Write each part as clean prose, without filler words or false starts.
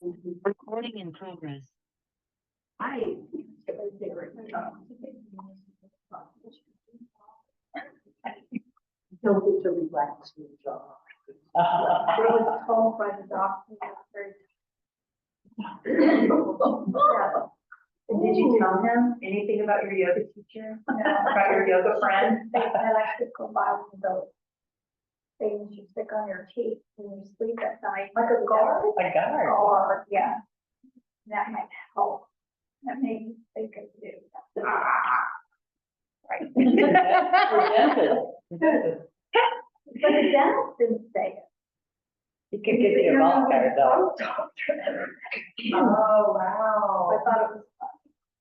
Recording in progress. Hi. Don't get to relax your jaw. I was told by the doctor that Did you tell him anything about your yoga teacher? No. About your yoga friend? They like to go by with those things you stick on your teeth when you sleep at night. Like a guard? A guard. Or, yeah. That might help. That made me think of you. Right. But the dentist didn't say it. You could give me a ball card though. Oh, wow. I thought it was funny.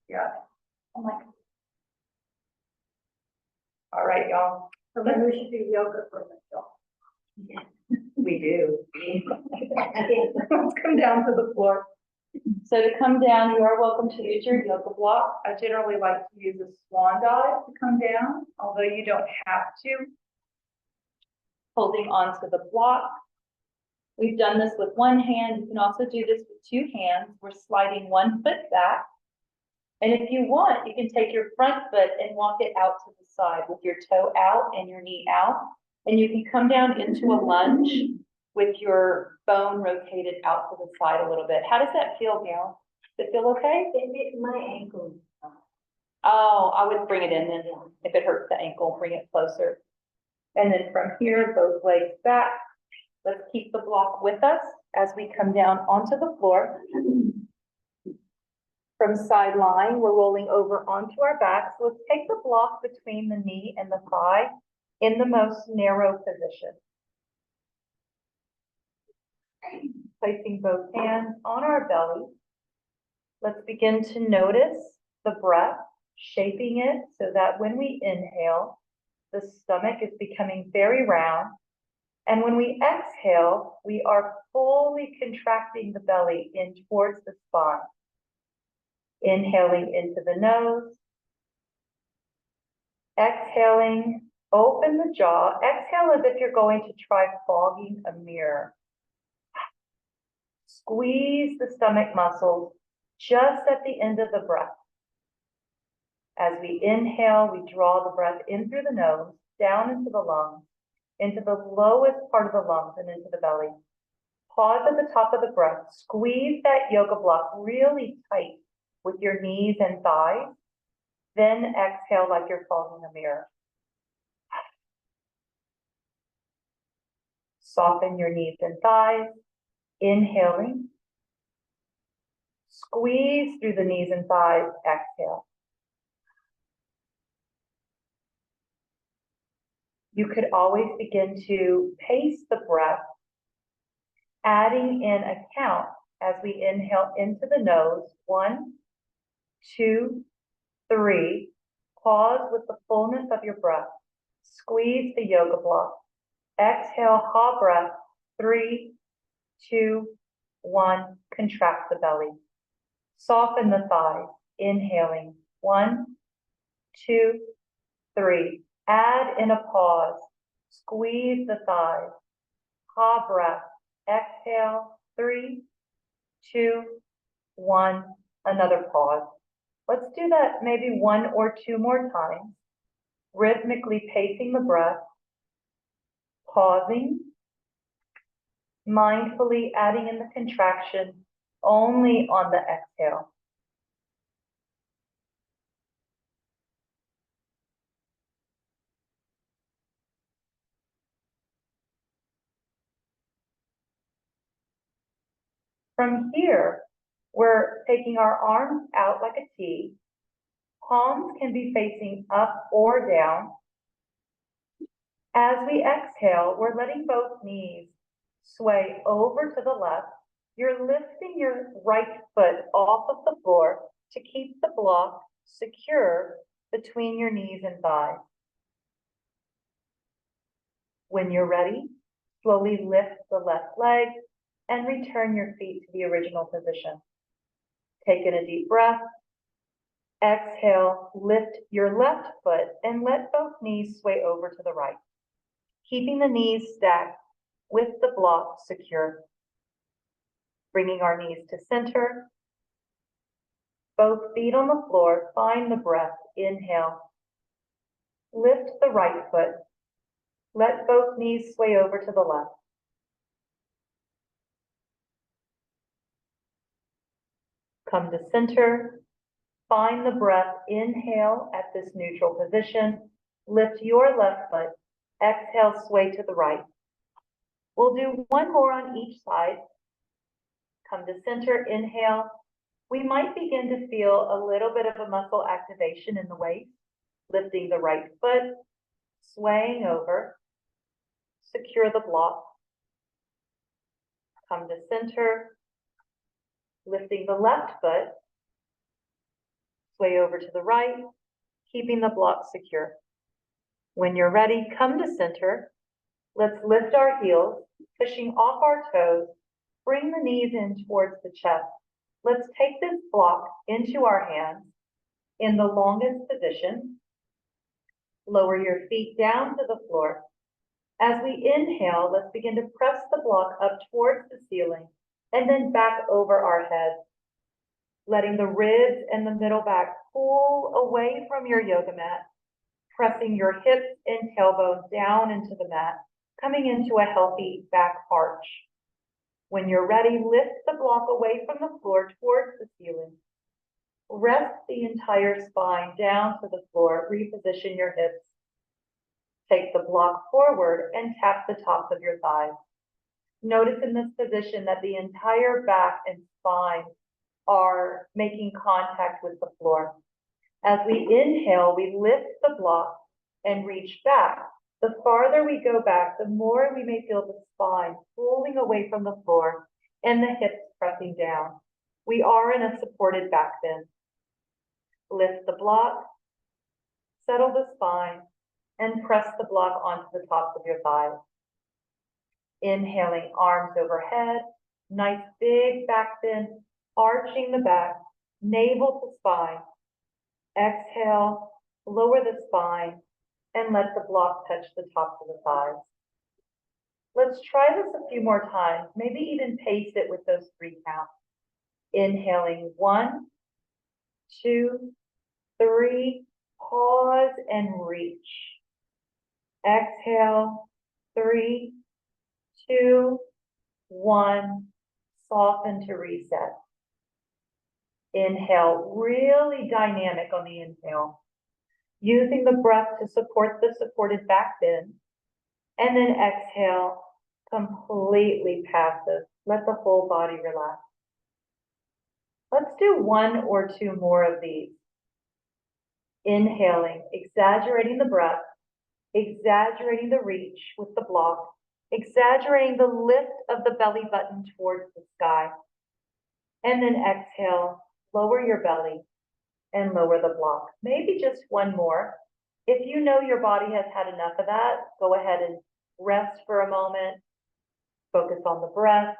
Yeah. I'm like, All right, y'all. so maybe we should do yoga for myself. We do. Let's come down to the floor. So to come down, you are welcome to use your yoga block. I generally like to use a swan dive to come down, although you don't have to. Holding onto the block. We've done this with one hand. You can also do this with two hands. We're sliding one foot back. And if you want, you can take your front foot and walk it out to the side with your toe out and your knee out. And you can come down into a lunge with your bone rotated out to the side a little bit. How does that feel, Gail? Does it feel okay? My ankle. Oh, I would bring it in then. If it hurts the ankle, bring it closer. And then from here, both legs back. Let's keep the block with us as we come down onto the floor. From sideline, we're rolling over onto our backs. Let's take the block between the knee and the thigh in the most narrow position. Placing both hands on our belly. Let's begin to notice the breath, shaping it so that when we inhale, the stomach is becoming very round. And when we exhale, we are fully contracting the belly in towards the spine. Inhaling into the nose. Exhaling, open the jaw. Exhale as if you're going to try fogging a mirror. Squeeze the stomach muscles just at the end of the breath. As we inhale, we draw the breath in through the nose, down into the lungs, into the lowest part of the lungs and into the belly. Pause at the top of the breath. Squeeze that yoga block really tight with your knees and thighs. Then exhale like you're fogging a mirror. Soften your knees and thighs. Inhaling. Squeeze through the knees and thighs. Exhale. You could always begin to pace the breath, adding in a count as we inhale into the nose. 1, 2, 3. Pause with the fullness of your breath. Squeeze the yoga block. Exhale, ha breath. 3, 2, 1. Contract the belly. Soften the thighs. Inhaling. 1, 2, 3. Add in a pause. Squeeze the thighs. Ha breath. Exhale. 3, 2, 1. Another pause. Let's do that maybe 1 or 2 more times. Rhythmically pacing the breath. Pausing. Mindfully adding in the contraction only on the exhale. From here, we're taking our arms out like a T. Palms can be facing up or down. As we exhale, we're letting both knees sway over to the left. You're lifting your right foot off of the floor to keep the block secure between your knees and thighs. When you're ready, slowly lift the left leg and return your feet to the original position. Take in a deep breath. Exhale, lift your left foot and let both knees sway over to the right, keeping the knees stacked with the block secure. Bringing our knees to center. Both feet on the floor, find the breath. Inhale. Lift the right foot. Let both knees sway over to the left. Come to center. Find the breath. Inhale at this neutral position. Lift your left foot. Exhale, sway to the right. We'll do one more on each side. Come to center. Inhale. We might begin to feel a little bit of a muscle activation in the waist. Lifting the right foot, swaying over. Secure the block. Come to center. Lifting the left foot, sway over to the right, keeping the block secure. When you're ready, come to center. Let's lift our heels, pushing off our toes. Bring the knees in towards the chest. Let's take this block into our hands in the longest position. Lower your feet down to the floor. As we inhale, let's begin to press the block up towards the ceiling and then back over our head, letting the ribs and the middle back pull away from your yoga mat, pressing your hips and tailbone down into the mat, coming into a healthy back arch. When you're ready, lift the block away from the floor towards the ceiling. Rest the entire spine down to the floor, reposition your hips. Take the block forward and tap the tops of your thighs. Notice in this position that the entire back and spine are making contact with the floor. As we inhale, we lift the block and reach back. The farther we go back, the more we may feel the spine pulling away from the floor and the hips pressing down. We are in a supported back bend. Lift the block, settle the spine, and press the block onto the tops of your thighs. Inhaling, arms overhead, nice big back bend, arching the back, navel to spine. Exhale, lower the spine, and let the block touch the tops of the thighs. Let's try this a few more times, maybe even pace it with those 3 counts. Inhaling, 1, 2, 3, pause and reach. Exhale, 3, 2, 1, soften to reset. Inhale, really dynamic on the inhale, using the breath to support the supported back bend. And then exhale, completely passive. Let the whole body relax. Let's do 1 or 2 more of these. Inhaling, exaggerating the breath, exaggerating the reach with the block, exaggerating the lift of the belly button towards the sky. And then exhale, lower your belly and lower the block. Maybe just 1 more. If you know your body has had enough of that, go ahead and rest for a moment. Focus on the breath.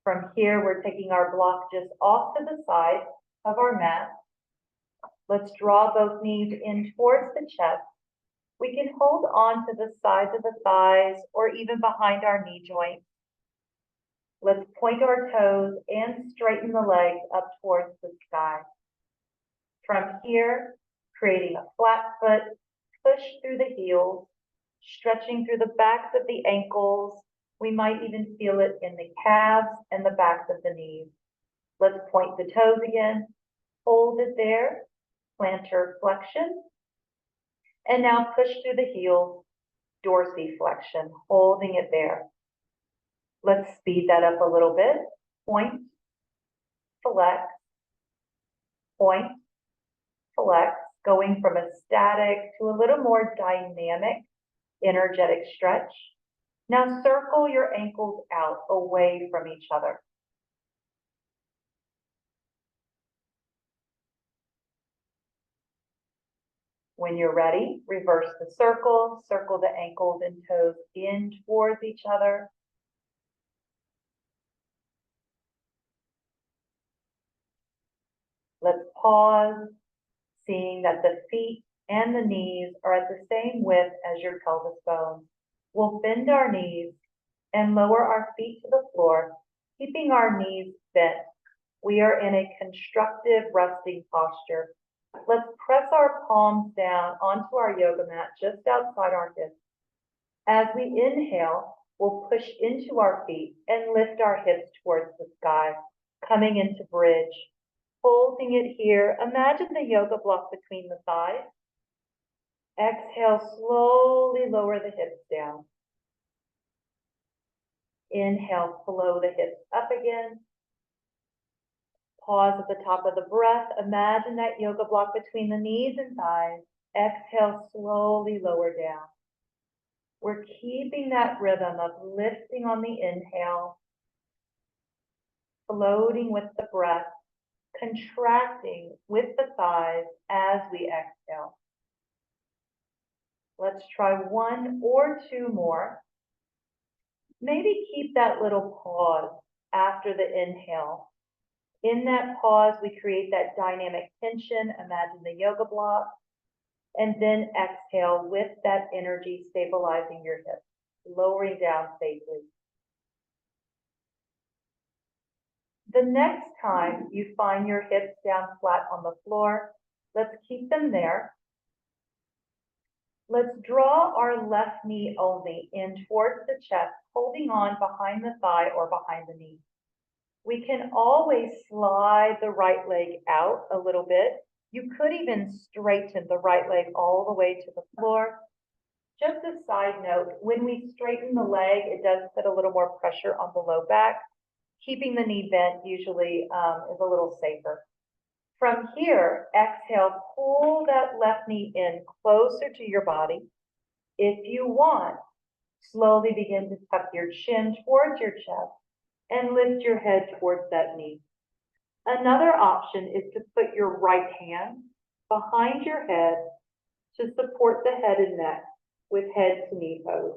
From here, we're taking our block just off to the side of our mat. Let's draw both knees in towards the chest. We can hold on to the sides of the thighs or even behind our knee joint. Let's point our toes and straighten the legs up towards the sky. From here, creating a flat foot, push through the heels, stretching through the backs of the ankles. We might even feel it in the calves and the backs of the knees. Let's point the toes again, hold it there, plantar flexion. And now push through the heels, dorsiflexion, holding it there. Let's speed that up a little bit. Point, flex, point, flex, going from a static to a little more dynamic, energetic stretch. Now circle your ankles out away from each other. When you're ready, reverse the circle the ankles and toes in towards each other. Let's pause, seeing that the feet and the knees are at the same width as your pelvis bones. We'll bend our knees and lower our feet to the floor, keeping our knees bent. We are in a constructive resting posture. Let's press our palms down onto our yoga mat just outside our hips. As we inhale, we'll push into our feet and lift our hips towards the sky, coming into bridge. Holding it here, imagine the yoga block between the thighs. Exhale, slowly lower the hips down. Inhale, flow the hips up again. Pause at the top of the breath. Imagine that yoga block between the knees and thighs. Exhale, slowly lower down. We're keeping that rhythm of lifting on the inhale, floating with the breath, contracting with the thighs as we exhale. Let's try one or two more. Maybe keep that little pause after the inhale. In that pause, we create that dynamic tension. Imagine the yoga block. And then exhale with that energy stabilizing your hips, lowering down safely. The next time you find your hips down flat on the floor, let's keep them there. Let's draw our left knee only in towards the chest, holding on behind the thigh or behind the knee. We can always slide the right leg out a little bit. You could even straighten the right leg all the way to the floor. Just a side note, when we straighten the leg, it does put a little more pressure on the low back. Keeping the knee bent usually is a little safer. From here, exhale, pull that left knee in closer to your body. If you want, slowly begin to tuck your chin towards your chest and lift your head towards that knee. Another option is to put your right hand behind your head to support the head and neck with head to knee pose.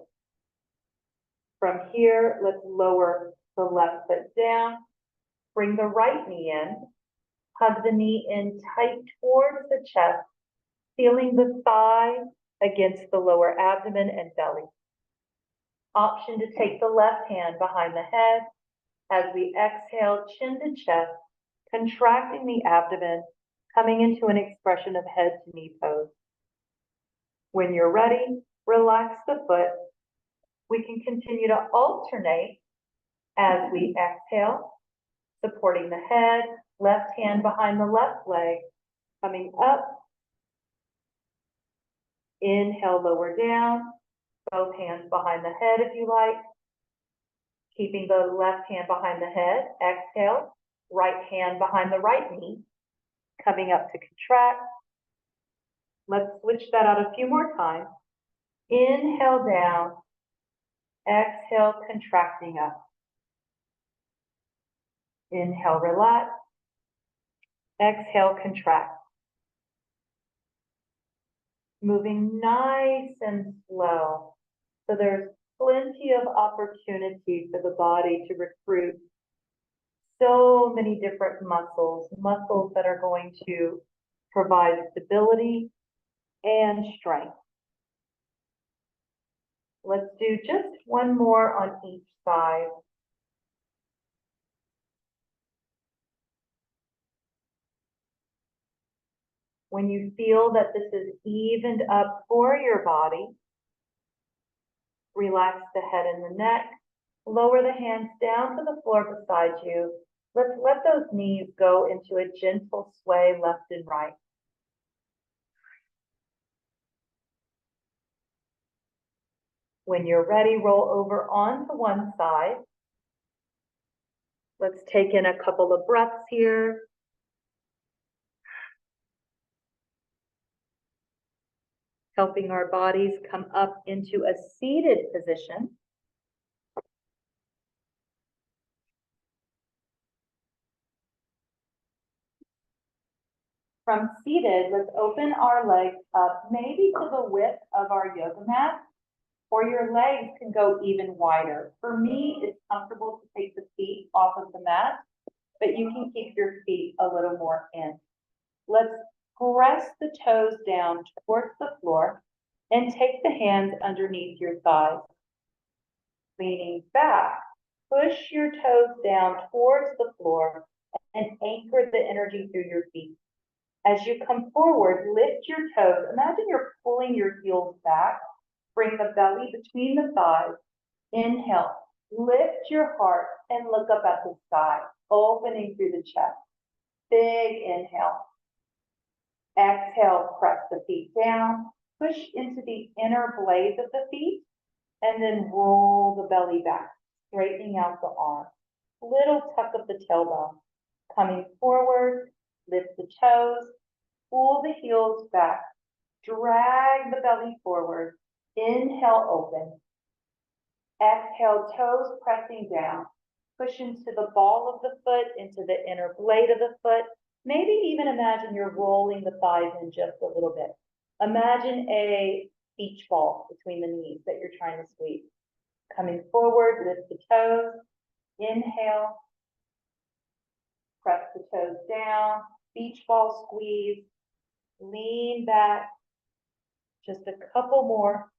From here, let's lower the left foot down, bring the right knee in, hug the knee in tight towards the chest, feeling the thigh against the lower abdomen and belly. Option to take the left hand behind the head as we exhale, chin to chest, contracting the abdomen, coming into an expression of head to knee pose. When you're ready, relax the foot. We can continue to alternate as we exhale, supporting the head, left hand behind the left leg, coming up. Inhale, lower down, both hands behind the head if you like. Keeping the left hand behind the head, exhale. Right hand behind the right knee, coming up to contract. Let's switch that out a few more times. Inhale down, exhale, contracting up. Inhale, relax. Exhale, contract. Moving nice and slow. So there's plenty of opportunity for the body to recruit so many different muscles that are going to provide stability and strength. Let's do just one more on each side. When you feel that this is evened up for your body, relax the head and the neck, lower the hands down to the floor beside you. Let's let those knees go into a gentle sway left and right. When you're ready, roll over onto one side. Let's take in a couple of breaths here. Helping our bodies come up into a seated position. From seated, let's open our legs up, maybe to the width of our yoga mat, or your legs can go even wider. For me, it's comfortable to take the feet off of the mat, but you can keep your feet a little more in. Let's Press the toes down towards the floor and take the hands underneath your thighs. Leaning back, push your toes down towards the floor and anchor the energy through your feet. As you come forward, lift your toes. Imagine you're pulling your heels back. Bring the belly between the thighs. Inhale, lift your heart and look up at the sky, opening through the chest. Big inhale. Exhale, press the feet down. Push into the inner blades of the feet and then roll the belly back, straightening out the arm. Little tuck of the tailbone. Coming forward, lift the toes, pull the heels back, drag the belly forward. Inhale, open. Exhale, toes pressing down. Push into the ball of the foot, into the inner blade of the foot. Maybe even imagine you're rolling the thighs in just a little bit. Imagine a beach ball between the knees that you're trying to squeeze. Coming forward, lift the toes. Inhale. Press the toes down. Beach ball squeeze. Lean back. Just a couple more.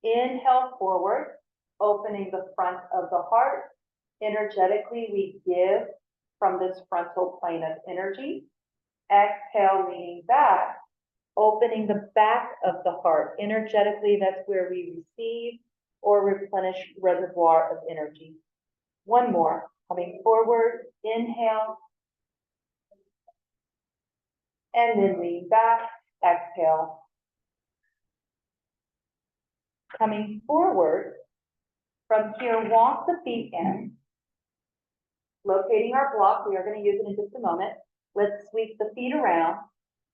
Inhale forward, opening the front of the heart. Energetically, we give from this frontal plane of energy. Exhale, leaning back, opening the back of the heart. Energetically, that's where we receive or replenish reservoir of energy. One more, coming forward, inhale, and then lean back, exhale. Coming forward, from here, walk the feet in. Locating our block, we are going to use it in just a moment. Let's sweep the feet around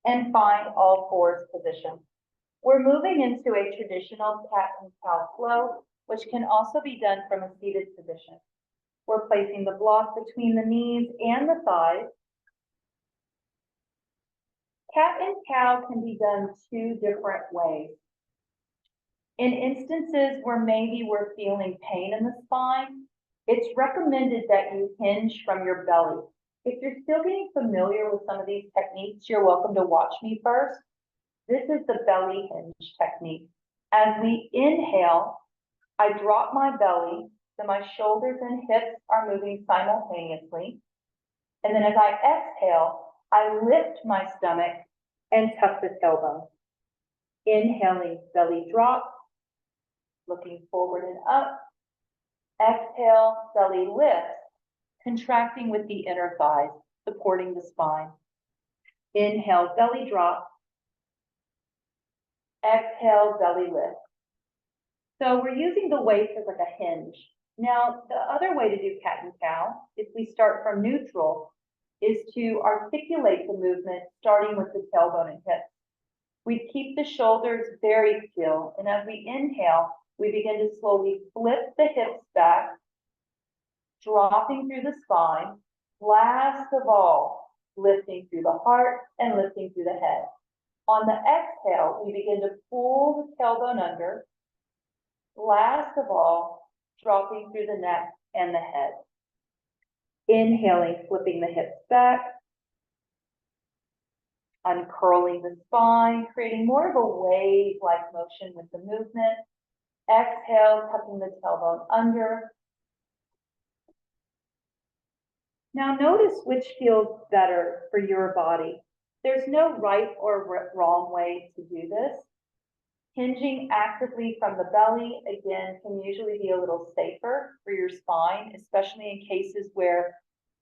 and find all fours position. We're moving into a traditional cat and cow flow, which can also be done from a seated position. We're placing the block between the knees and the thighs. Cat and cow can be done two different ways. In instances where maybe we're feeling pain in the spine, it's recommended that you hinge from your belly. If you're still getting familiar with some of these techniques, you're welcome to watch me first. This is the belly hinge technique. As we inhale, I drop my belly, so my shoulders and hips are moving simultaneously. And then as I exhale, I lift my stomach and tuck the tailbone. Inhaling, belly drops, looking forward and up. Exhale, belly lifts, contracting with the inner thighs, supporting the spine. Inhale, belly drop. Exhale, belly lift. So we're using the waist as like a hinge. Now, the other way to do cat and cow, if we start from neutral, is to articulate the movement starting with the tailbone and hips. We keep the shoulders very still, and as we inhale, we begin to slowly flip the hips back, dropping through the spine. Last of all, lifting through the heart and lifting through the head. On the exhale, we begin to pull the tailbone under. Last of all, dropping through the neck and the head. Inhaling, flipping the hips back. Uncurling the spine, creating more of a wave-like motion with the movement. Exhale, tucking the tailbone under. Now notice which feels better for your body. There's no right or wrong way to do this. Hinging actively from the belly, again, can usually be a little safer for your spine, especially in cases where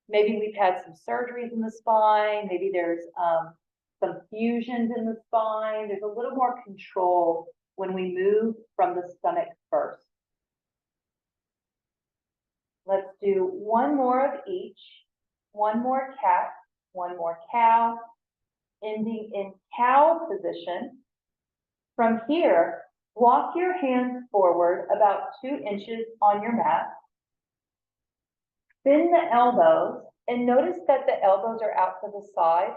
maybe we've had some surgeries in the spine, maybe there's some fusions in the spine. There's a little more control when we move from the stomach first. Let's do one more of each. One more cat, one more cow, ending in cow position. From here, walk your hands forward about 2 inches on your mat. Bend the elbows and notice that the elbows are out to the side.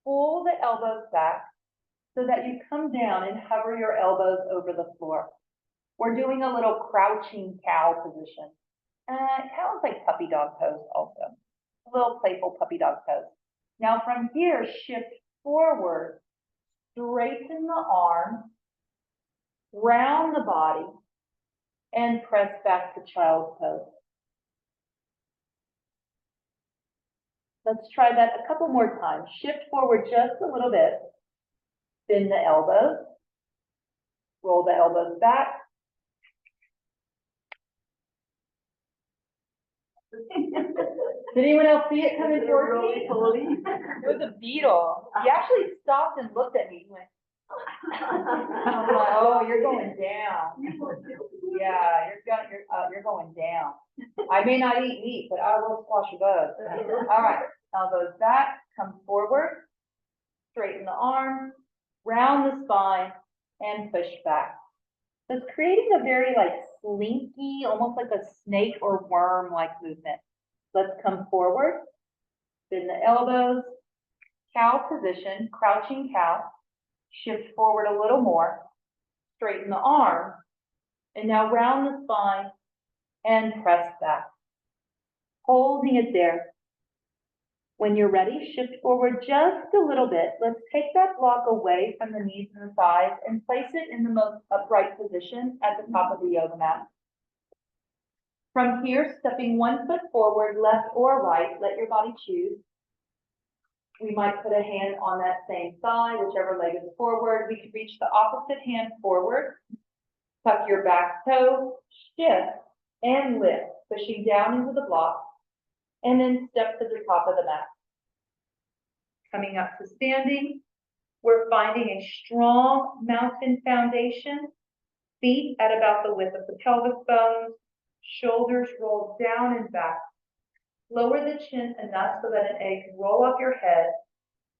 Pull the elbows back so that you come down and hover your elbows over the floor. We're doing a little crouching cow position. Cow is like puppy dog pose also. A little playful puppy dog pose. Now from here, shift forward straighten the arm, round the body, and press back to child's pose. Let's try that a couple more times. Shift forward just a little bit. Bend the elbows. Roll the elbows back. Did anyone else see it coming towards me? It was a beetle. He actually stopped and looked at me. He went, I'm like, oh, you're going down. Yeah, you're going down. I may not eat meat, but I will squash a bug. All right, elbows back, come forward, straighten the arm, round the spine, and push back. So it's creating a very like slinky, almost like a snake or worm-like movement. Let's come forward, bend the elbows, cow position, crouching cow, shift forward a little more, straighten the arm, and now round the spine and press back. Holding it there. When you're ready, shift forward just a little bit. Let's take that block away from the knees and the thighs and place it in the most upright position at the top of the yoga mat. From here, stepping 1 foot forward, left or right, let your body choose. We might put a hand on that same thigh, whichever leg is forward. We could reach the opposite hand forward, tuck your back toe, shift, and lift, pushing down into the block, and then step to the top of the mat. Coming up to standing, we're finding a strong mountain foundation, feet at about the width of the pelvis bones, shoulders rolled down and back. Lower the chin enough so that an egg can roll off your head,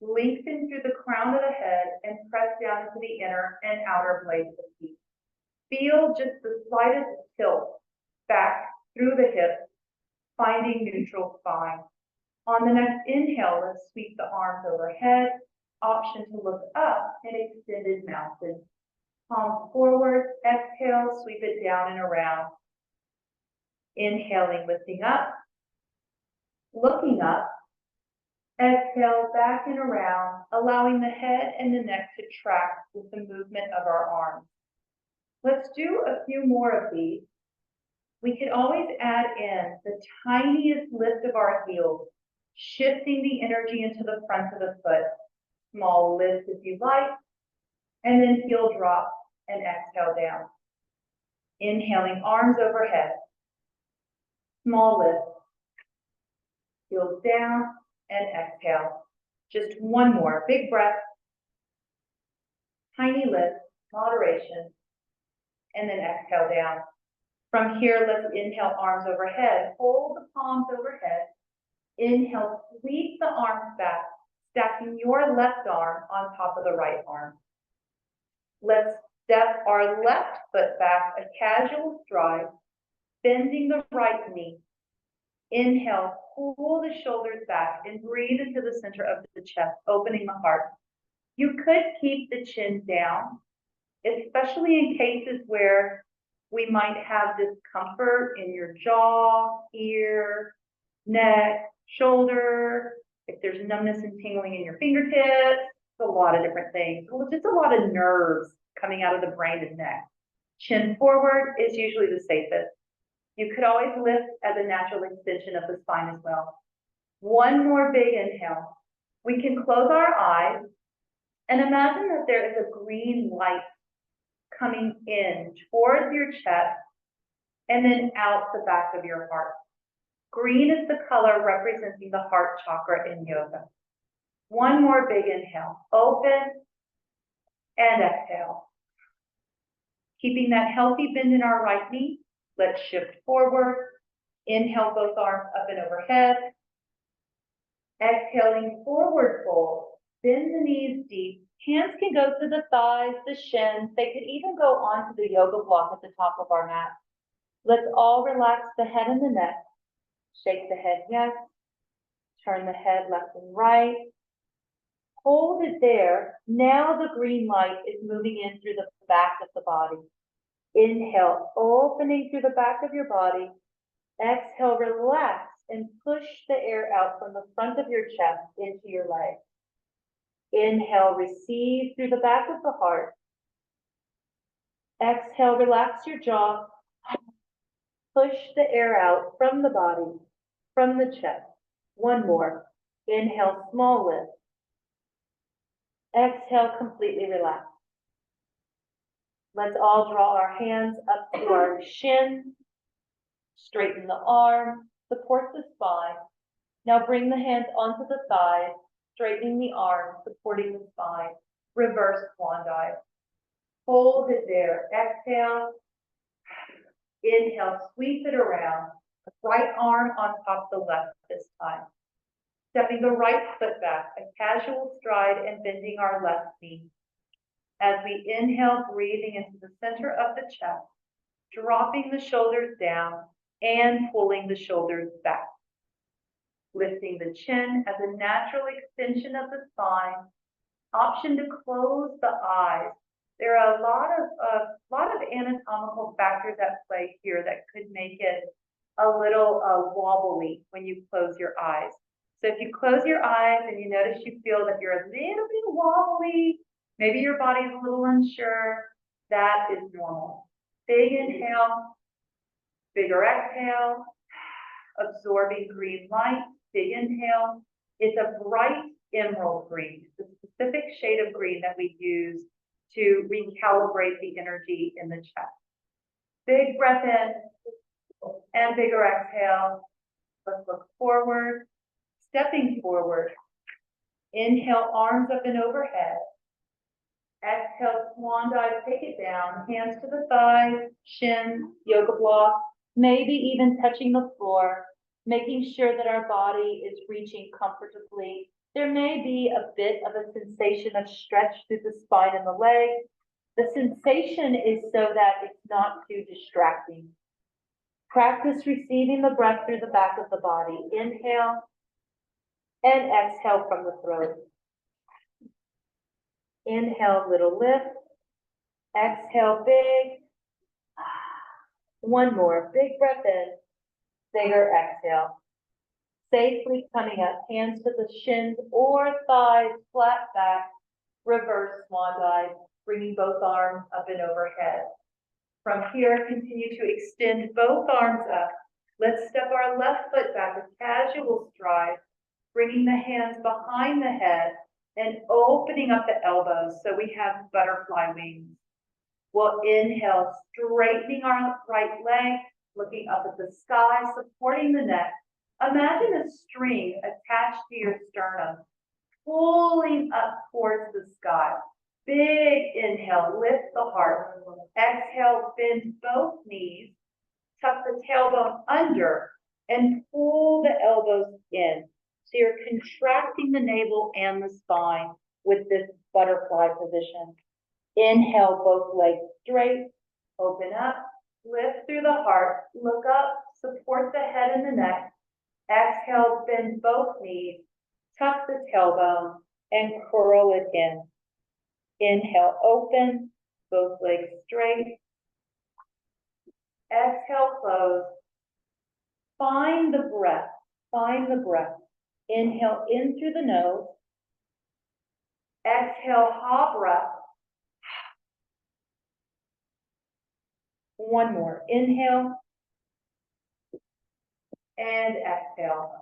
lengthen through the crown of the head, and press down into the inner and outer blades of the feet. Feel just the slightest tilt back through the hips, finding neutral spine. On the next inhale, let's sweep the arms overhead, option to look up in extended mountain. Palms forward, exhale, sweep it down and around. Inhaling, lifting up, looking up, exhale, back and around, allowing the head and the neck to track with the movement of our arms. Let's do a few more of these. We can always add in the tiniest lift of our heels, shifting the energy into the front of the foot. Small lift if you like, and then heel drop and exhale down. Inhaling, arms overhead. Small lift, heels down, and exhale. Just one more, big breath, tiny lift, moderation, and then exhale down. From here, let's inhale, arms overhead, hold the palms overhead. Inhale, sweep the arms back, stacking your left arm on top of the right arm. Let's step our left foot back, a casual stride, bending the right knee. Inhale, pull the shoulders back and breathe into the center of the chest, opening the heart. You could keep the chin down, especially in cases where we might have discomfort in your jaw, ear, neck, shoulder, if there's numbness and tingling in your fingertips, a lot of different things. Well, just a lot of nerves coming out of the brain and neck. Chin forward is usually the safest. You could always lift as a natural extension of the spine as well. One more big inhale. We can close our eyes and imagine that there is a green light coming in towards your chest and then out the back of your heart. Green is the color representing the heart chakra in yoga. One more big inhale. Open and exhale. Keeping that healthy bend in our right knee, let's shift forward. Inhale, both arms up and overhead. Exhaling, forward fold. Bend the knees deep. Hands can go to the thighs, the shins. They could even go onto the yoga block at the top of our mat. Let's all relax the head and the neck. Shake the head yes. Turn the head left and right. Hold it there. Now the green light is moving in through the back of the body. Inhale, opening through the back of your body. Exhale, relax and push the air out from the front of your chest into your legs. Inhale, receive through the back of the heart. Exhale, relax your jaw. Push the air out from the body, from the chest. One more. Inhale, small lift. Exhale, completely relax. Let's all draw our hands up to our shin. Straighten the arm, support the spine. Now bring the hands onto the thighs, straightening the arm, supporting the spine. Reverse swan dive. Hold it there. Exhale. Inhale, sweep it around. Right arm on top of the left this time. Stepping the right foot back, a casual stride and bending our left knee. As we inhale, breathing into the center of the chest, dropping the shoulders down and pulling the shoulders back. Lifting the chin as a natural extension of the spine. Option to close the eyes. There are a lot of anatomical factors at play here that could make it a little wobbly when you close your eyes. So if you close your eyes and you notice you feel that you're a little bit wobbly, maybe your body's a little unsure, that is normal. Big inhale, bigger exhale, absorbing green light, big inhale. It's a bright emerald green, it's a specific shade of green that we use to recalibrate the energy in the chest. Big breath in and bigger exhale. Let's look forward, stepping forward. Inhale, arms up and overhead. Exhale, swan dive, take it down. Hands to the thighs, shins, yoga block, maybe even touching the floor, making sure that our body is reaching comfortably. There may be a bit of a sensation of stretch through the spine and the legs. The sensation is so that it's not too distracting. Practice receiving the breath through the back of the body. Inhale and exhale from the throat. Inhale, little lift. Exhale, big. One more, big breath in, bigger exhale. Safely coming up, hands to the shins or thighs, flat back, reverse swan dive, bringing both arms up and overhead. From here, continue to extend both arms up. Let's step our left foot back, a casual stride, bringing the hands behind the head and opening up the elbows so we have butterfly wings. We'll inhale, straightening our right leg, looking up at the sky, supporting the neck. Imagine a string attached to your sternum, pulling up towards the sky. Big inhale, lift the heart. Exhale, bend both knees, tuck the tailbone under, and pull the elbows in. So you're contracting the navel and the spine with this butterfly position. Inhale, both legs straight, open up, lift through the heart, look up, support the head and the neck. Exhale, bend both knees, tuck the tailbone, and curl it in. Inhale, open, both legs straight. Exhale, close. Find the breath, find the breath. Inhale in through the nose. Exhale, ha breath. One more, inhale. And exhale.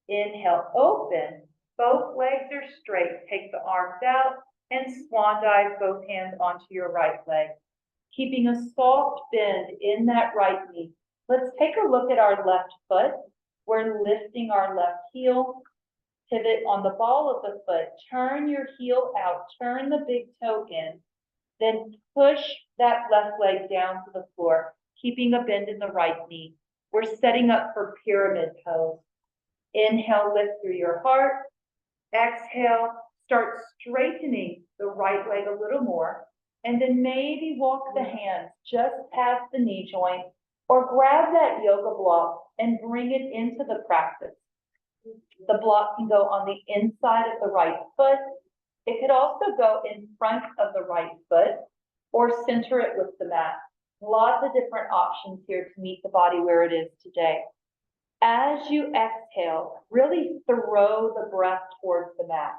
Inhale, open. Both legs are straight. Take the arms out and swan dive both hands onto your right leg. Keeping a soft bend in that right knee. Let's take a look at our left foot. We're lifting our left heel. Pivot on the ball of the foot. Turn your heel out. Turn the big toe in. Then push that left leg down to the floor, keeping a bend in the right knee. We're setting up for pyramid pose. Inhale, lift through your heart. Exhale, start straightening the right leg a little more. And then maybe walk the hands just past the knee joint or grab that yoga block and bring it into the practice. The block can go on the inside of the right foot. It could also go in front of the right foot or center it with the mat. Lots of different options here to meet the body where it is today. As you exhale, really throw the breath towards the mat.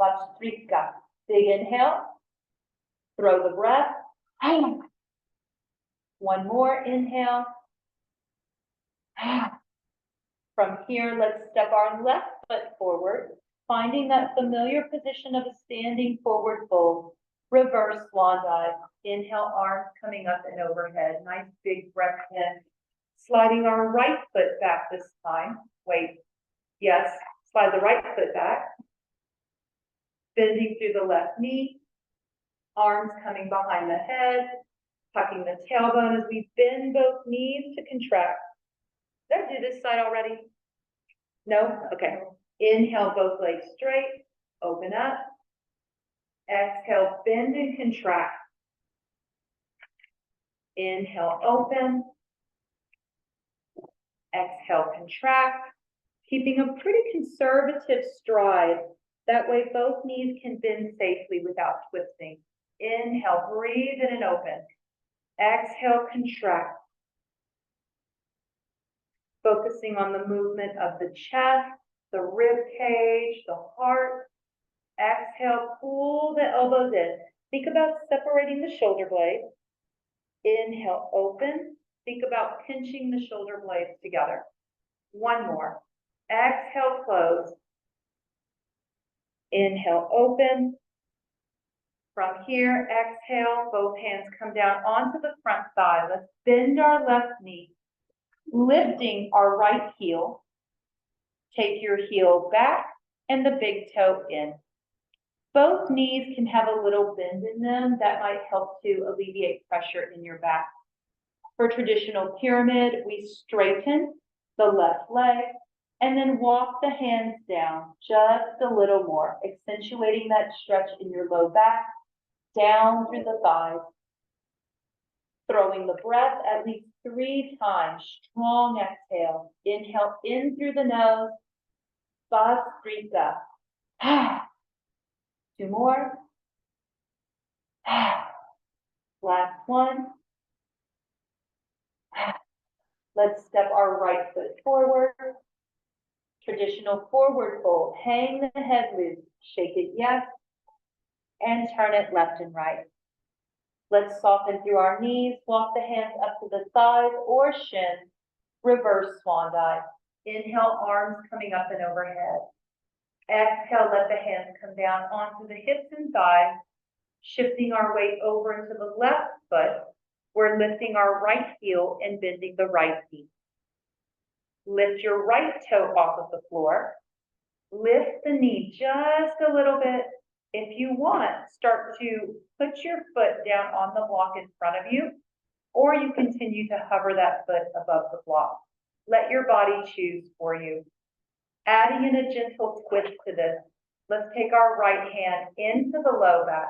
Vastrika. Big inhale. Throw the breath. One more inhale. From here, let's step our left foot forward, finding that familiar position of a standing forward fold. Reverse swan dive. Inhale, arms coming up and overhead. Nice big breath in. Sliding our right foot back this time. Wait, yes, slide the right foot back. Bending through the left knee. Arms coming behind the head. Tucking the tailbone as we bend both knees to contract. Did I do this side already? No? Okay. Inhale, both legs straight. Open up. Exhale, bend and contract. Inhale, open. Exhale, contract. Keeping a pretty conservative stride. That way both knees can bend safely without twisting. Inhale, breathe in and open. Exhale, contract. Focusing on the movement of the chest, the rib cage, the heart. Exhale, pull the elbows in. Think about separating the shoulder blades. Inhale, open. Think about pinching the shoulder blades together. One more. Exhale, close. Inhale, open. From here, exhale, both hands come down onto the front thigh. Let's bend our left knee, lifting our right heel. Take your heel back and the big toe in. Both knees can have a little bend in them. That might help to alleviate pressure in your back. For traditional pyramid, we straighten the left leg and then walk the hands down just a little more, accentuating that stretch in your low back, down through the thighs. Throwing the breath at least 3 times. Strong exhale. Inhale in through the nose. Vastrika. 2 more. Last one. Let's step our right foot forward. Traditional forward fold. Hang the head loose. Shake it yes. And turn it left and right. Let's soften through our knees. Walk the hands up to the thighs or shins. Reverse swan dive. Inhale, arms coming up and overhead. Exhale, let the hands come down onto the hips and thighs. Shifting our weight over into the left foot. We're lifting our right heel and bending the right knee. Lift your right toe off of the floor. Lift the knee just a little bit. If you want, start to put your foot down on the block in front of you, or you continue to hover that foot above the block. Let your body choose for you. Adding in a gentle twist to this, let's take our right hand into the low back.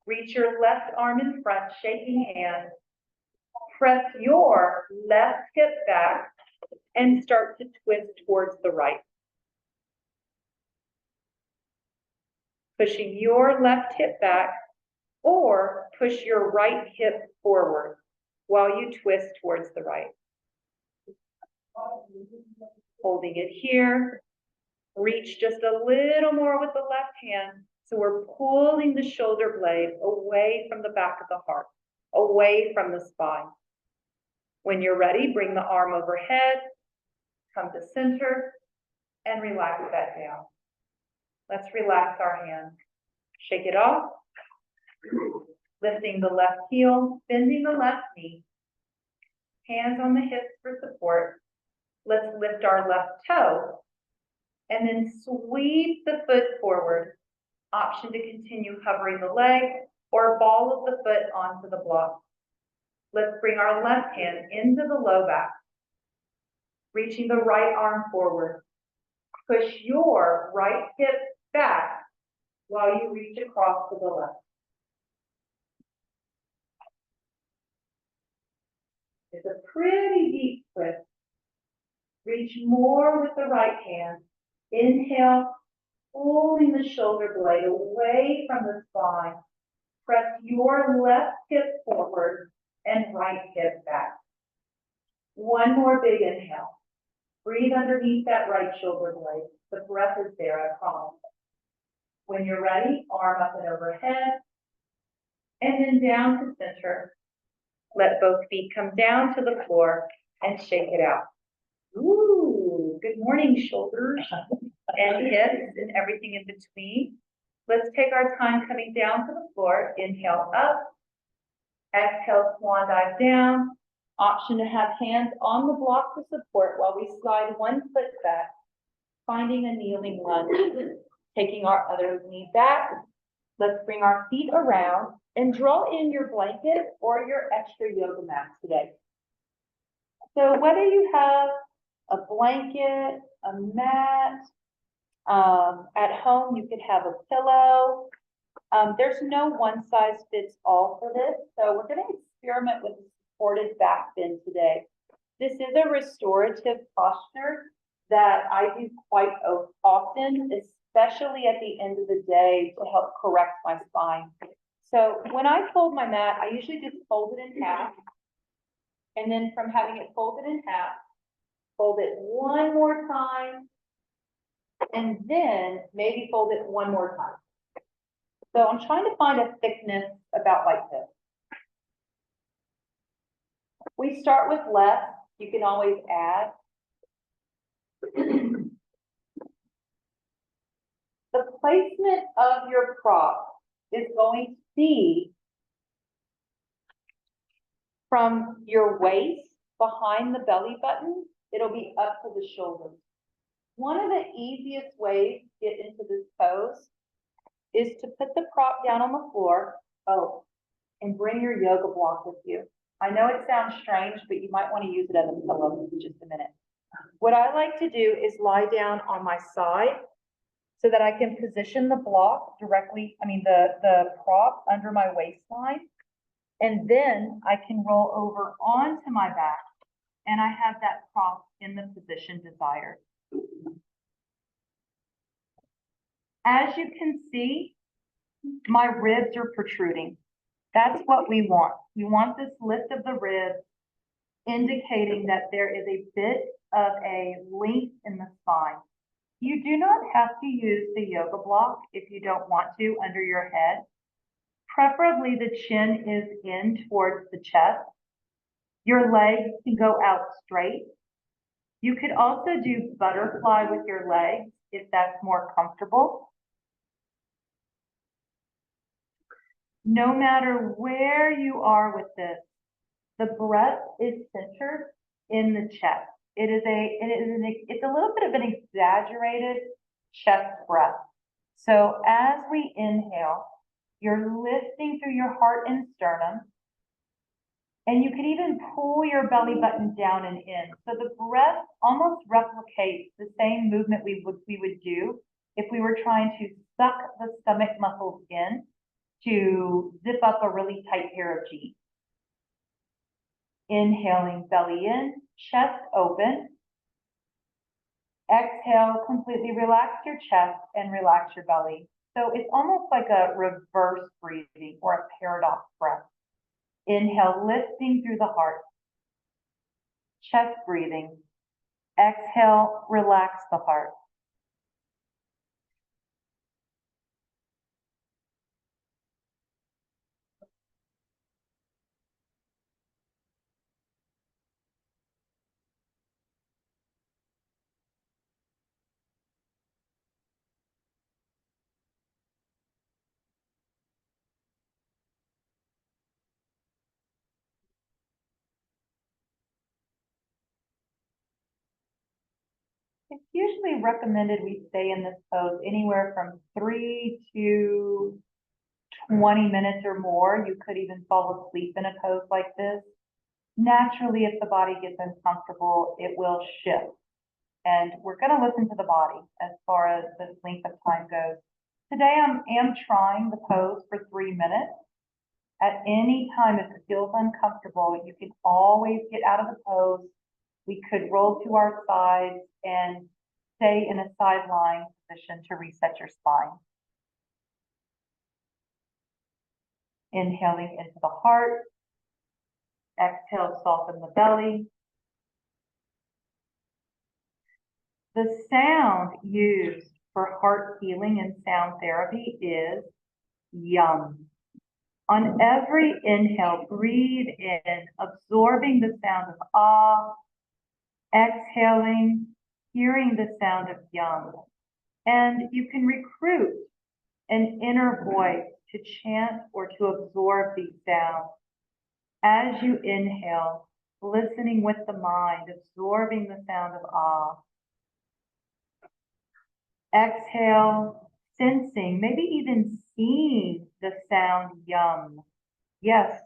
Reach your left arm in front, shaking hands. Press your left hip back and start to twist towards the right. Pushing your left hip back or push your right hip forward while you twist towards the right. Holding it here. Reach just a little more with the left hand. So we're pulling the shoulder blade away from the back of the heart, away from the spine. When you're ready, bring the arm overhead, come to center, and relax that down. Let's relax our hands. Shake it off. Lifting the left heel, bending the left knee. Hands on the hips for support. Let's lift our left toe and then sweep the foot forward. Option to continue hovering the leg or ball of the foot onto the block. Let's bring our left hand into the low back. Reaching the right arm forward. Push your right hip back while you reach across to the left. It's a pretty deep twist. Reach more with the right hand. Inhale, pulling the shoulder blade away from the spine. Press your left hip forward and right hip back. One more big inhale. Breathe underneath that right shoulder blade. The breath is there, I promise. When you're ready, arm up and overhead, and then down to center. Let both feet come down to the floor and shake it out. Ooh, good morning, shoulders and hips and everything in between. Let's take our time coming down to the floor. Inhale up. Exhale, swan dive down. Option to have hands on the block for support while we slide one foot back, finding a kneeling lunge, taking our other knee back. Let's bring our feet around and draw in your blanket or your extra yoga mat today. So whether you have a blanket, a mat, at home you could have a pillow. There's no one size fits all for this, so we're going to experiment with a supported back bend today. This is a restorative posture that I do quite often, especially at the end of the day to help correct my spine. So when I fold my mat, I usually just fold it in half. And then from having it folded in half, fold it one more time, and then maybe fold it one more time. So I'm trying to find a thickness about like this. We start with less. You can always add. The placement of your prop is going to be from your waist behind the belly button. It'll be up to the shoulders. One of the easiest ways to get into this pose is to put the prop down on the floor. Oh, and bring your yoga block with you. I know it sounds strange, but you might want to use it as a pillow in just a minute. What I like to do is lie down on my side so that I can position the block directly, the prop under my waistline. And then I can roll over onto my back and I have that prop in the position desired. As you can see, my ribs are protruding. That's what we want. We want this lift of the ribs, indicating that there is a bit of a length in the spine. You do not have to use the yoga block if you don't want to under your head. Preferably the chin is in towards the chest. Your legs can go out straight. You could also do butterfly with your legs if that's more comfortable. No matter where you are with this, the breath is centered in the chest. It's a little bit of an exaggerated chest breath. So as we inhale, you're lifting through your heart and sternum, and you can even pull your belly button down and in. So the breath almost replicates the same movement we would do if we were trying to suck the stomach muscles in to zip up a really tight pair of jeans. Inhaling, belly in, chest open. Exhale, completely relax your chest and relax your belly. So it's almost like a reverse breathing or a paradox breath. Inhale, lifting through the heart. Chest breathing. Exhale, relax the heart. It's usually recommended we stay in this pose anywhere from 3 to 20 minutes or more. You could even fall asleep in a pose like this. Naturally, if the body gets uncomfortable, it will shift. And we're going to listen to the body as far as the length of time goes. Today, I am trying the pose for 3 minutes. At any time, if it feels uncomfortable, you can always get out of the pose. We could roll to our sides and stay in a sideline position to reset your spine. Inhaling into the heart. Exhale, soften the belly. The sound used for heart healing and sound therapy is yum. On every inhale, breathe in, absorbing the sound of ah, exhaling, hearing the sound of yum. And you can recruit an inner voice to chant or to absorb these sounds. As you inhale, listening with the mind, absorbing the sound of ah. Exhale, sensing, maybe even seeing the sound yum. Yes,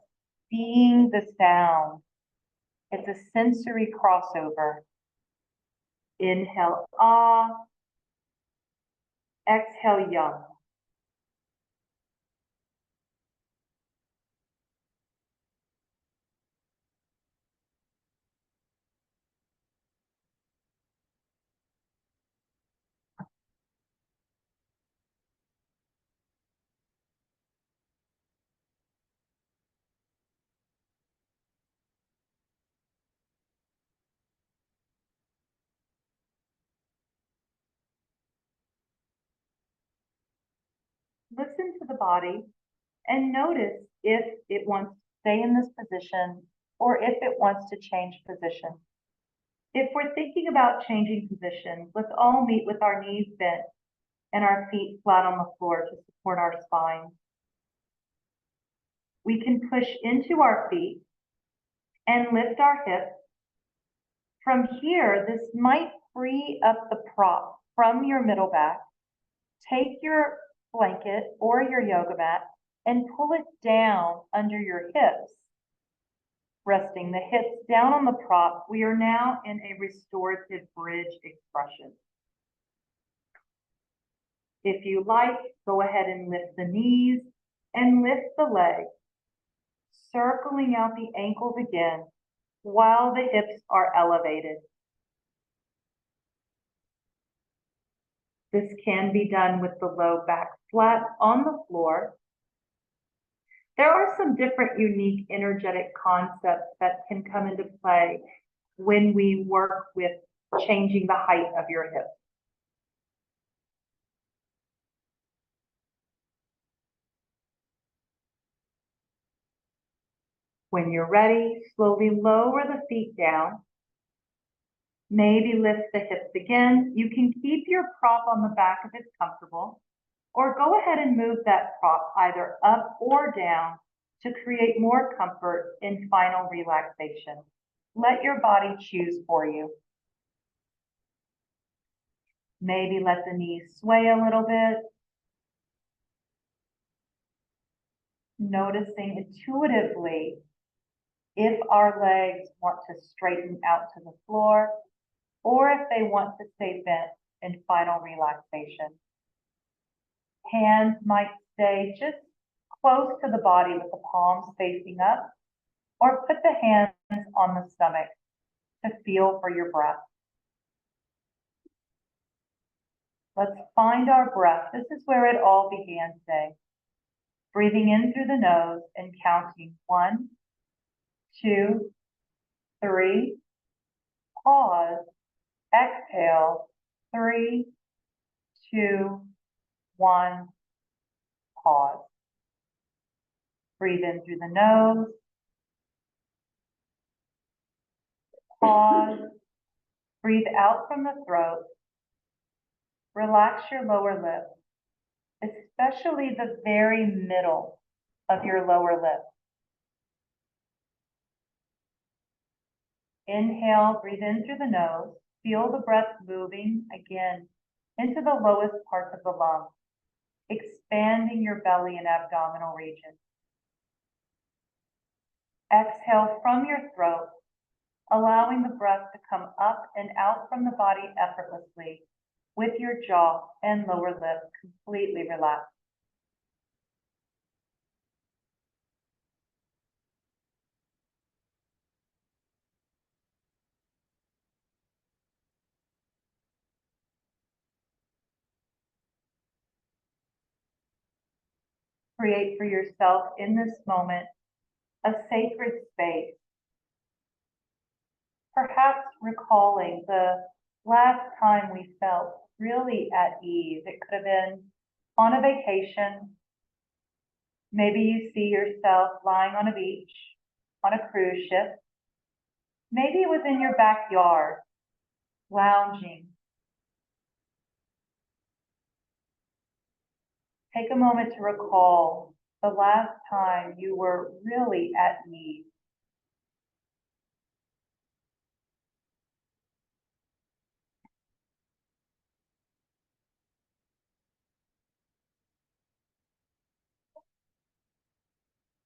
seeing the sound. It's a sensory crossover. Inhale, ah. Exhale, yum. Listen to the body and notice if it wants to stay in this position or if it wants to change position. If we're thinking about changing positions, let's all meet with our knees bent and our feet flat on the floor to support our spine. We can push into our feet and lift our hips. From here, this might free up the prop from your middle back. Take your blanket or your yoga mat and pull it down under your hips. Resting the hips down on the prop, we are now in a restorative bridge expression. If you like, go ahead and lift the knees and lift the legs, circling out the ankles again while the hips are elevated. This can be done with the low back flat on the floor. There are some different unique energetic concepts that can come into play when we work with changing the height of your hips. When you're ready, slowly lower the feet down. Maybe lift the hips again. You can keep your prop on the back if it's comfortable, or go ahead and move that prop either up or down to create more comfort in final relaxation. Let your body choose for you. Maybe let the knees sway a little bit. Noticing intuitively if our legs want to straighten out to the floor or if they want to stay bent in final relaxation. Hands might stay just close to the body with the palms facing up, or put the hands on the stomach to feel for your breath. Let's find our breath. This is where it all began today. Breathing in through the nose and counting 1, 2, 3. Pause. Exhale. 3, 2, 1. Pause. Breathe in through the nose. Pause. Breathe out from the throat. Relax your lower lip, especially the very middle of your lower lip. Inhale, breathe in through the nose. Feel the breath moving again into the lowest parts of the lungs, expanding your belly and abdominal region. Exhale from your throat, allowing the breath to come up and out from the body effortlessly, with your jaw and lower lip completely relaxed. Create for yourself in this moment a sacred space perhaps recalling the last time we felt really at ease. It could have been on a vacation. Maybe you see yourself lying on a beach, on a cruise ship. Maybe it was in your backyard, lounging. Take a moment to recall the last time you were really at ease.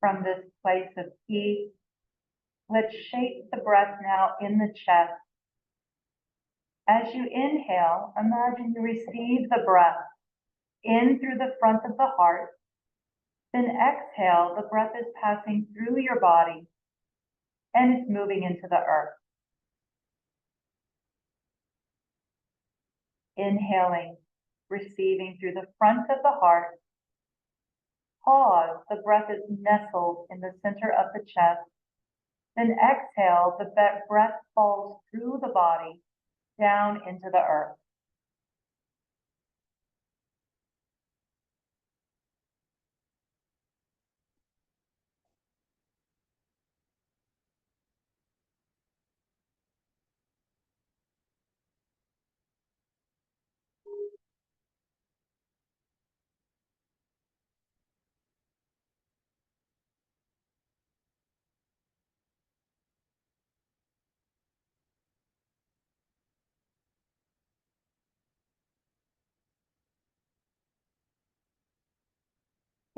From this place of peace, let's shape the breath now in the chest. As you inhale, imagine you receive the breath in through the front of the heart. Then exhale, the breath is passing through your body and it's moving into the earth. Inhaling, receiving through the front of the heart. Pause, the breath is nestled in the center of the chest. Then exhale, the breath falls through the body down into the earth.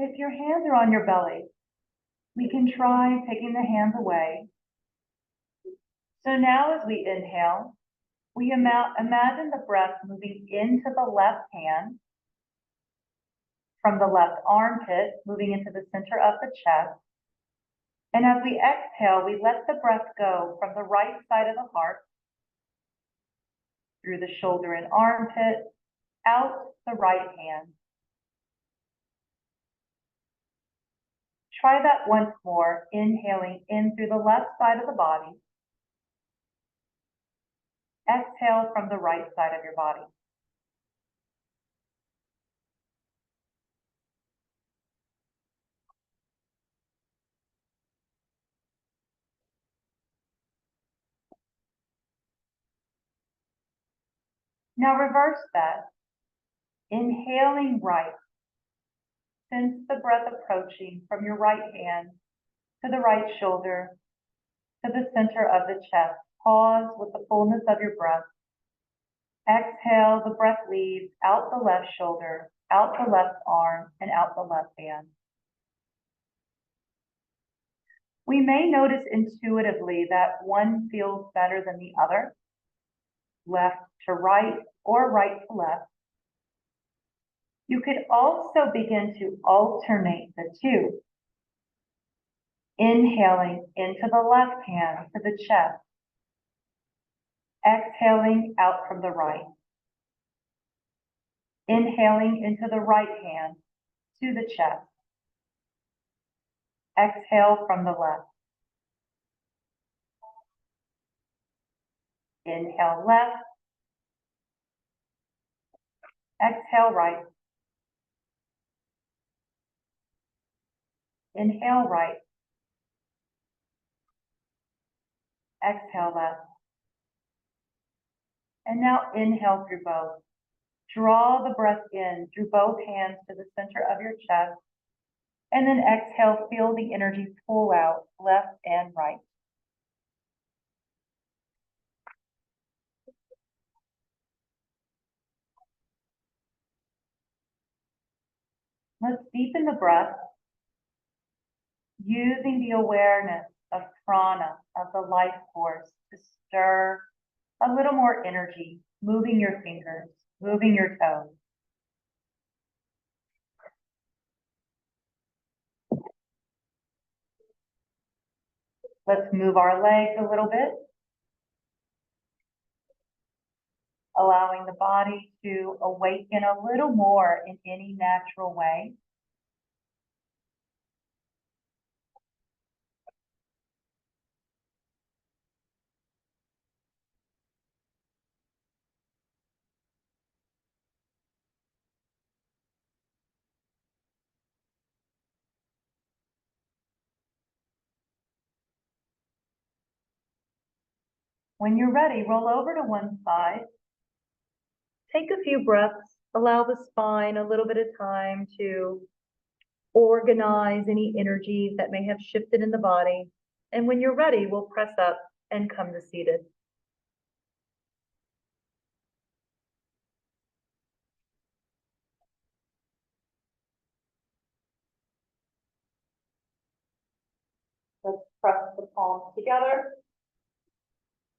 If your hands are on your belly, we can try taking the hands away. So now as we inhale, we imagine the breath moving into the left hand, from the left armpit, moving into the center of the chest. And as we exhale, we let the breath go from the right side of the heart, through the shoulder and armpit, out the right hand. Try that once more, inhaling in through the left side of the body. Exhale from the right side of your body. Now reverse that. Inhaling right. Sense the breath approaching from your right hand to the right shoulder, to the center of the chest. Pause with the fullness of your breath. Exhale, the breath leaves out the left shoulder, out the left arm, and out the left hand. We may notice intuitively that one feels better than the other, left to right or right to left. You could also begin to alternate the two. Inhaling into the left hand to the chest. Exhaling out from the right. Inhaling into the right hand to the chest. Exhale from the left. Inhale left. Exhale right. Inhale right. Exhale left. And now inhale through both. Draw the breath in through both hands to the center of your chest. And then exhale, feel the energy pull out left and right. Let's deepen the breath using the awareness of prana, of the life force, to stir a little more energy, moving your fingers, moving your toes. Let's move our legs a little bit, allowing the body to awaken a little more in any natural way. When you're ready, roll over to one side. Take a few breaths, allow the spine a little bit of time to organize any energies that may have shifted in the body. And when you're ready, we'll press up and come to seated. Let's press the palms together,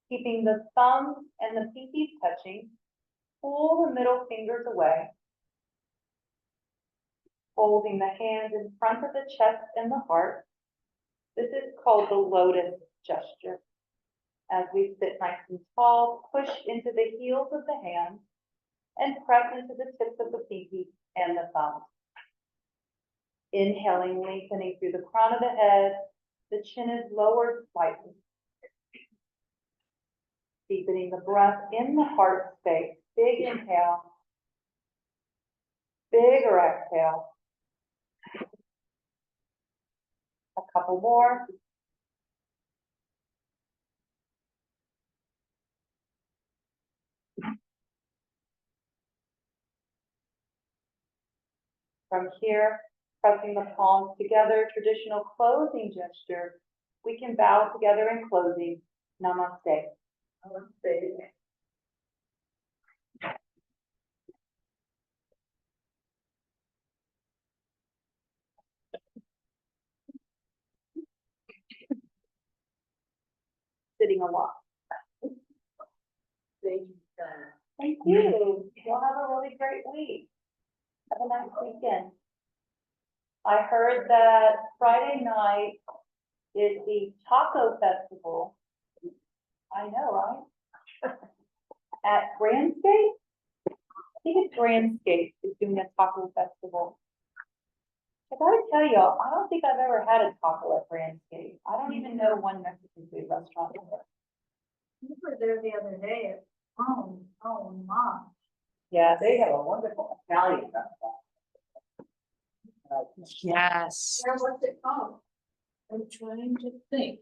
keeping the thumbs and the pinkies touching. Pull the middle fingers away. Holding the hands in front of the chest and the heart. This is called the lotus gesture. As we sit nice and tall, push into the heels of the hands and press into the tips of the pinkies and the thumbs. Inhaling, lengthening through the crown of the head. The chin is lowered slightly. Deepening the breath in the heart space. Big inhale. Bigger exhale. A couple more. From here, pressing the palms together, traditional closing gesture. We can bow together in closing. Namaste. Namaste. Sitting a lot. Thank you. You'll have a really great week. Have a nice weekend. I heard that Friday night is the taco festival. I know, right? At Grandscape? I think it's Grandscape is doing a taco festival. I gotta tell y'all, I don't think I've ever had a taco at Grandscape. I don't even know one Mexican food restaurant there. We were there the other day. Oh, mom. Yes. They have a wonderful Italian restaurant. Yes. Where was it called? I'm trying to think.